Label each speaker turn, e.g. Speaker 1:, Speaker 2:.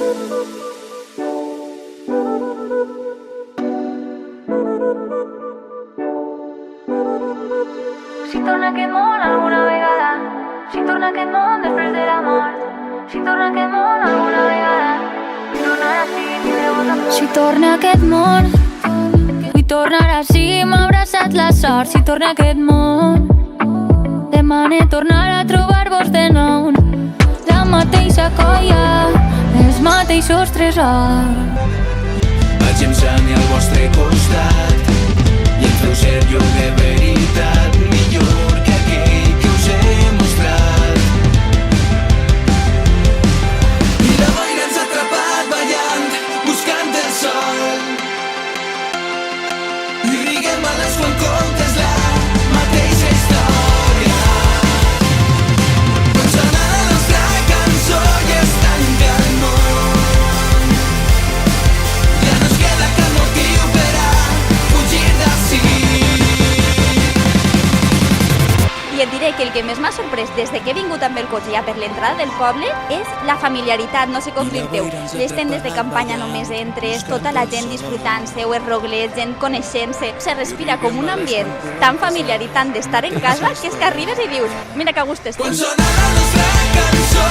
Speaker 1: Si torna aquest món alguna vegada, si torna aquest món després de la mort, si torna aquest món alguna vegada, tornarà si tindré vos a prop. Si torna aquest món, vull tornar així, m'ha abraçat la sort. Si torna aquest món, demane tornar a trobar-vos de nou. La mateixa colla, els mateixos tresors.
Speaker 2: Vaig em sani al vostre costat i em feu ser jo de veritat, millor que aquell que us he mostrat. I la boira ens ha atrapat ballant, buscant el sol. I riguem a les quan contes la mateixa història. Quan sona la nostra cançó i es tanca el món, ja no es queda cap motiu per a fugir d'ací.
Speaker 3: I et diré que el que més m'ha sorprès des de que he vingut amb el cotxe ja per l'entrada del poble és la familiaritat, no sé com dir-te-ho. Les tendes de campanya només entres, tota la gent disfrutant-se, els roglets, gent coneixent-se. Se respira com un ambient tan familiar i tant d'estar en casa que és que arribes i dius, mira que a gust estic.
Speaker 2: Quan sona la nostra cançó